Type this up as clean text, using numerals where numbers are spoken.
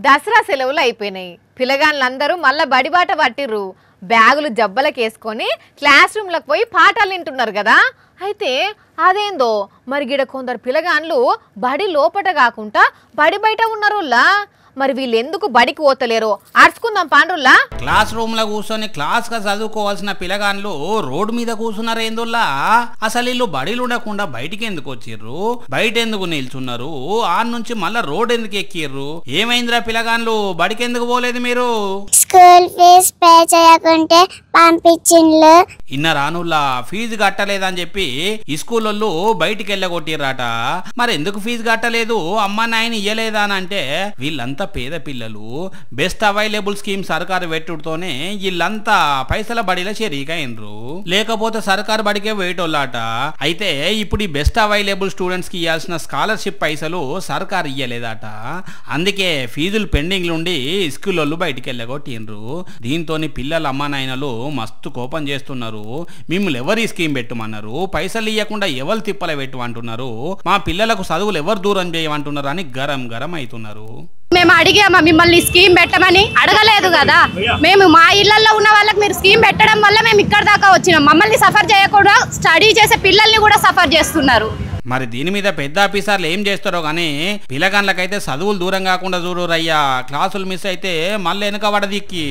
దసరా సెలవులు అయిపోయినాయి. పిల్లగాళ్ళందరూ మళ్ళా బడిబాట పట్టిర్రు. బ్యాగులు జబ్బలకేసుకొని క్లాస్ రూమ్లకు పోయి పాఠాలు వింటున్నారు కదా. అయితే అదేందో మరి గిడ కొందరు పిల్లగాళ్ళు బడి లోపట కాకుండా బడి బయట ఉన్నారులా. మరి వీళ్ళు ఎందుకు బడికి పోతలేరో అర్చుకుందాం పాండ్రుల్లా. క్లాస్ రూమ్ లో కూర్చొని క్లాస్ గా చదువుకోవాల్సిన పిల్లగాన్లు రోడ్డు మీద కూర్చున్నారు ఏందోల్లా. అసలు వీళ్ళు బడిలు ఉండకుండా బయటికి ఎందుకు వచ్చిర్రు, బయట ఎందుకు నిల్చున్నారు, ఆ నుంచి మళ్ళా రోడ్ ఎందుకు ఎక్కిర్రు? ఏమైందిరా పిల్లగాన్లు, బడికి ఎందుకు పోలేదు మీరు? స్కూల్ ఫీజు పే చేయకుంటే పంపించిండ్లు. ఇన్న రానుల్లా ఫీజు కట్టలేదని చెప్పి ఈ స్కూల్లో బయటికి వెళ్ళగొట్టిర్రాట. మరి ఎందుకు ఫీజు కట్టలేదు, అమ్మ నాయన ఇయ్యలేదా అని అంటే వీళ్ళంతా పేద పిల్లలు. బెస్ట్ అవైలబుల్ స్కీమ్ సర్కారు పెట్టుడుతోనే వీళ్ళంతా పైసల బడిలో చేరికైనరు. లేకపోతే సర్కారు బడికే వేయటోళ్ళాట. అయితే ఇప్పుడు ఈ బెస్ట్ అవైలబుల్ స్టూడెంట్స్ కి ఇవ్వాల్సిన స్కాలర్షిప్ పైసలు సర్కారు ఇయ్యలేదట. అందుకే ఫీజులు పెండింగ్ నుండి స్కూల్లో బయటికి వెళ్ళగొట్టిండ్రు. దీంతో పిల్లల అమ్మ నాయనలు మస్తు కోపం చేస్తున్నారు. మిమ్మల్ని ఎవరు ఈ స్కీమ్ పెట్టమన్నారు, పైసలు ఇవ్వకుండా ఎవరు తిప్పల పెట్టమంటున్నారు, మా పిల్లలకు చదువులు ఎవరు దూరం చేయమంటున్నారు అని గరం గరం అవుతున్నారు. మేము అడిగామా మిమ్మల్ని స్కీమ్ పెట్టమని? అడగలేదు కదా. మేము మా ఇళ్లలో ఉన్న వాళ్ళకి మీరు స్కీమ్ పెట్టడం వల్ల మేము ఇక్కడ దాకా వచ్చినాం. మమ్మల్ని సఫర్ చేయకుండా స్టడీ చేసే పిల్లల్ని కూడా సఫర్ చేస్తున్నారు. మరి దీని మీద పెద్ద ఆఫీసర్లు ఏం చేస్తారో కానీ పిల్లగాళ్ళకైతే చదువులు దూరం కాకుండా చూడరయ్యా. క్లాసులు మిస్ అయితే మళ్ళీ వెనక పడదిక్కి.